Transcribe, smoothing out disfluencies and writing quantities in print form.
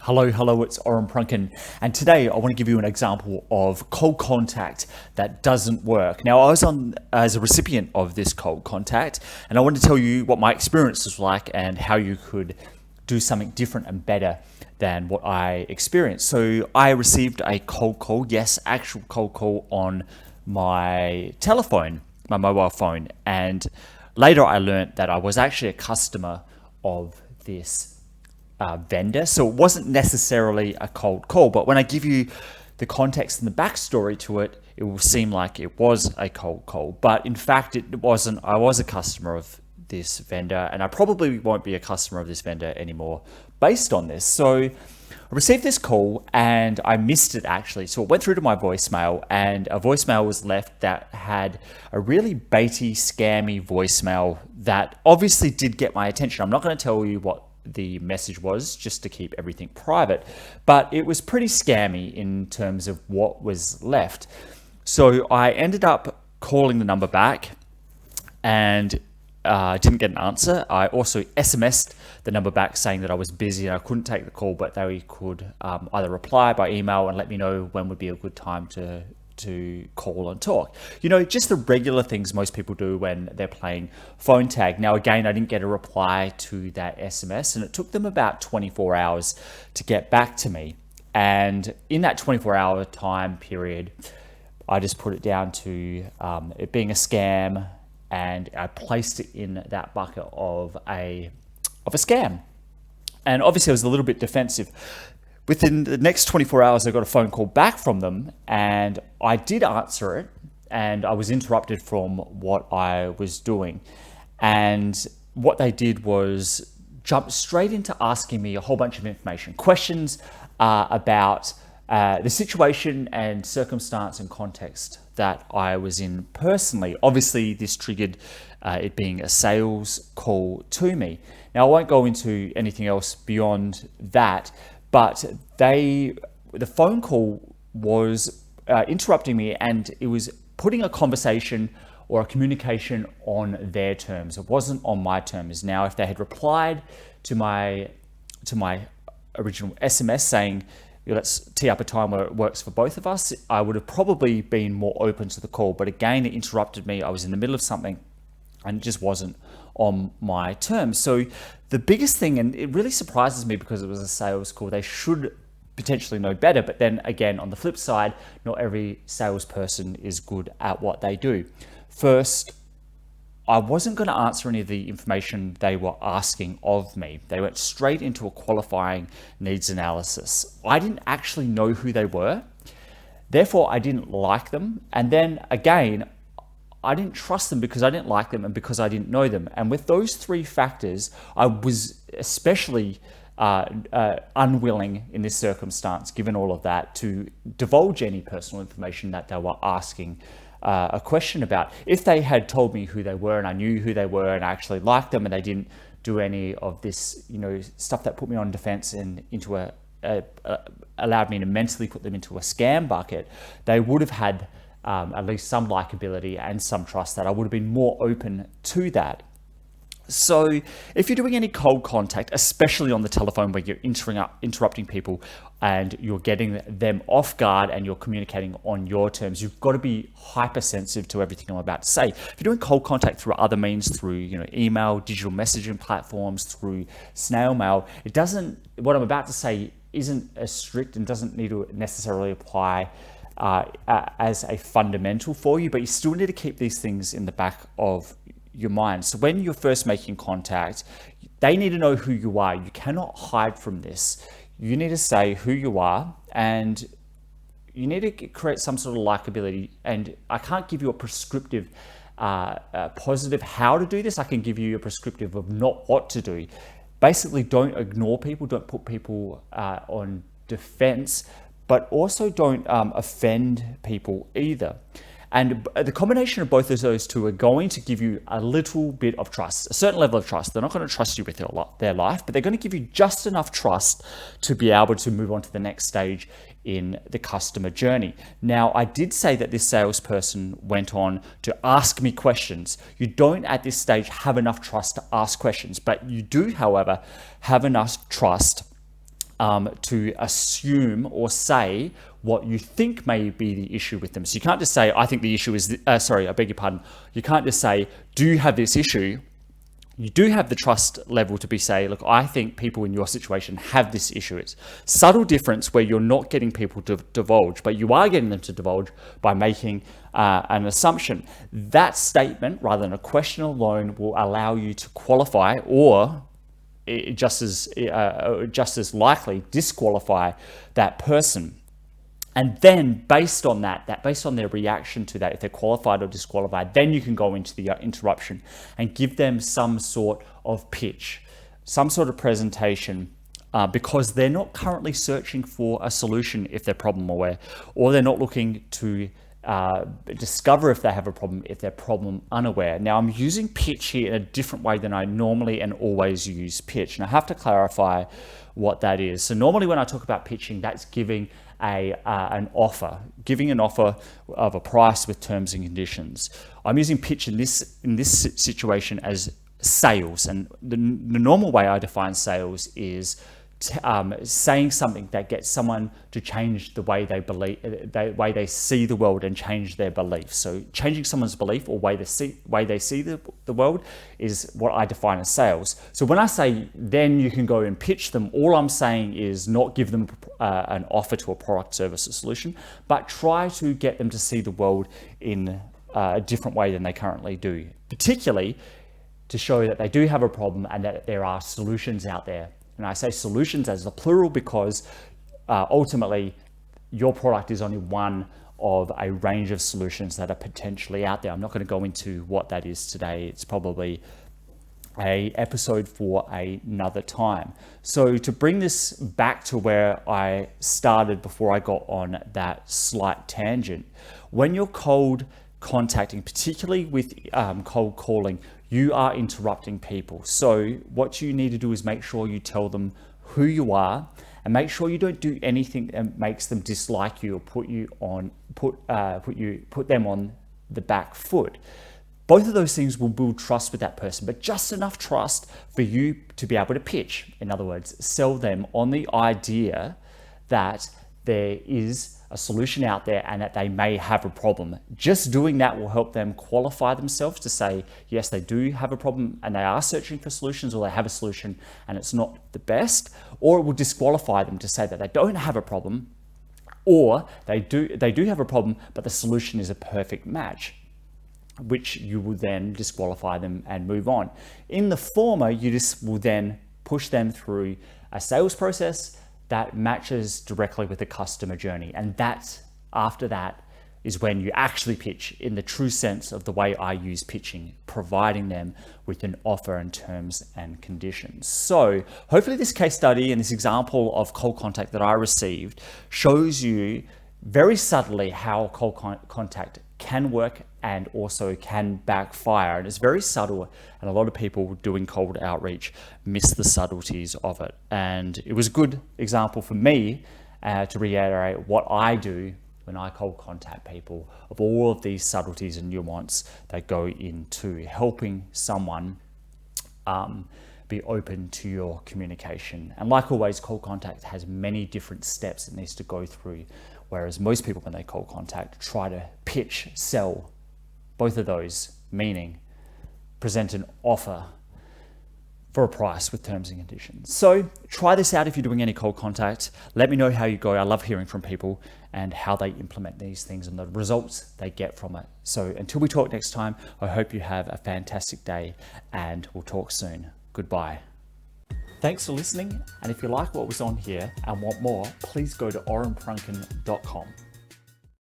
Hello, it's Oren Prunken, and today I want to give you an example of cold contact that doesn't work. Now, I was on as a recipient of this cold contact, and I want to tell you what my experience was like and how you could do something different and better than what I experienced. So I received a cold call, yes, actual cold call on my telephone, my mobile phone, and later I learned that I was actually a customer of this vendor. So it wasn't necessarily a cold call, but when I give you the context and the backstory to it, it will seem like it was a cold call. But in fact, it wasn't. I was a customer of this vendor, and I probably won't be a customer of this vendor anymore based on this. So I received this call and I missed it actually. So it went through to my voicemail, and a voicemail was left that had a really baity, scammy voicemail that obviously did get my attention. I'm not going to tell you what the message was just to keep everything private, but it was pretty scammy in terms of what was left. So I ended up calling the number back and didn't get an answer. I also SMS'd the number back saying that I was busy and I couldn't take the call, but they could either reply by email and let me know when would be a good time to call and talk. You know, just the regular things most people do when they're playing phone tag. Now, again, I didn't get a reply to that SMS, and it took them about 24 hours to get back to me. And in that 24-hour time period, I just put it down to it being a scam, and I placed it in that bucket of a scam. And obviously, I was a little bit defensive. Within the next 24 hours, I got a phone call back from them, and I did answer it, and I was interrupted from what I was doing. And what they did was jump straight into asking me a whole bunch of information, questions about the situation and circumstance and context that I was in personally. Obviously, this triggered it being a sales call to me. Now, I won't go into anything else beyond that, but the phone call was interrupting me, and it was putting a conversation or a communication on their terms. It wasn't on my terms. Now, if they had replied to my original SMS saying, let's tee up a time where it works for both of us, I would have probably been more open to the call. But again, it interrupted me. I was in the middle of something, and it just wasn't on my terms. So the biggest thing, and it really surprises me because it was a sales call, they should potentially know better. But then again, on the flip side, not every salesperson is good at what they do. First, I wasn't going to answer any of the information they were asking of me. They went straight into a qualifying needs analysis. I didn't actually know who they were. Therefore, I didn't like them. And then again, I didn't trust them because I didn't like them and because I didn't know them. And with those three factors, I was especially unwilling in this circumstance, given all of that, to divulge any personal information that they were asking a question about. If they had told me who they were and I knew who they were and I actually liked them, and they didn't do any of this, stuff that put me on defense and into allowed me to mentally put them into a scam bucket, they would have had at least some likability and some trust that I would have been more open to that. So if you're doing any cold contact, especially on the telephone where you're interrupting people and you're getting them off guard and you're communicating on your terms, you've got to be hypersensitive to everything I'm about to say. If you're doing cold contact through other means, through email, digital messaging platforms, through snail mail, what I'm about to say isn't as strict and doesn't need to necessarily apply as a fundamental for you, but you still need to keep these things in the back of your mind. So when you're first making contact, they need to know who you are. You cannot hide from this. You need to say who you are, and you need to create some sort of likability. And I can't give you a prescriptive positive how to do this. I can give you a prescriptive of not what to do. Basically, don't ignore people, don't put people on defense, but also don't offend people either. And the combination of both of those two are going to give you a little bit of trust, a certain level of trust. They're not going to trust you with their life, but they're going to give you just enough trust to be able to move on to the next stage in the customer journey. Now, I did say that this salesperson went on to ask me questions. You don't at this stage have enough trust to ask questions, but you do, however, have enough trust to assume or say what you think may be the issue with them. So you can't just say, I think the issue is, I beg your pardon. You can't just say, do you have this issue? You do have the trust level to be say, look, I think people in your situation have this issue. It's subtle difference where you're not getting people to divulge, but you are getting them to divulge by making an assumption. That statement, rather than a question alone, will allow you to qualify or just as likely disqualify that person. And then based on based on their reaction to that, if they're qualified or disqualified, then you can go into the interruption and give them some sort of pitch, some sort of presentation, because they're not currently searching for a solution if they're problem aware, or they're not looking to discover if they have a problem if they're problem unaware. Now I'm using pitch here in a different way than I normally and always use pitch. And I have to clarify what that is. So normally when I talk about pitching, that's giving an offer of a price with terms and conditions. I'm using pitch in this situation as sales, and the normal way I define sales is saying something that gets someone to change the way they believe, the way they see the world, and change their beliefs. So changing someone's belief or way they see the world is what I define as sales. So when I say then you can go and pitch them, all I'm saying is not give them an offer to a product, service, or solution, but try to get them to see the world in a different way than they currently do, particularly to show that they do have a problem and that there are solutions out there. And I say solutions as a plural because ultimately your product is only one of a range of solutions that are potentially out there. I'm not going to go into what that is today. It's probably an episode for another time. So to bring this back to where I started before I got on that slight tangent, when you're cold contacting, particularly with cold calling, you are interrupting people. So what you need to do is make sure you tell them who you are, and make sure you don't do anything that makes them dislike you or put them on the back foot. Both of those things will build trust with that person, but just enough trust for you to be able to pitch. In other words, sell them on the idea that there is a solution out there and that they may have a problem. Just doing that will help them qualify themselves to say, yes, they do have a problem and they are searching for solutions, or they have a solution and it's not the best, or it will disqualify them to say that they don't have a problem, or they do have a problem, but the solution is a perfect match, which you will then disqualify them and move on. In the former, you just will then push them through a sales process that matches directly with the customer journey. And after that is when you actually pitch in the true sense of the way I use pitching, providing them with an offer and terms and conditions. So hopefully this case study and this example of cold contact that I received shows you very subtly how cold contact can work and also can backfire. And it's very subtle, and a lot of people doing cold outreach miss the subtleties of it. And it was a good example for me to reiterate what I do when I cold contact people, of all of these subtleties and nuance that go into helping someone be open to your communication. And like always, cold contact has many different steps it needs to go through, whereas most people, when they cold contact, try to pitch, sell, both of those, meaning present an offer for a price with terms and conditions. So try this out if you're doing any cold contact. Let me know how you go. I love hearing from people and how they implement these things and the results they get from it. So until we talk next time, I hope you have a fantastic day, and we'll talk soon. Goodbye. Thanks for listening, and if you like what was on here and want more, please go to orenprunken.com.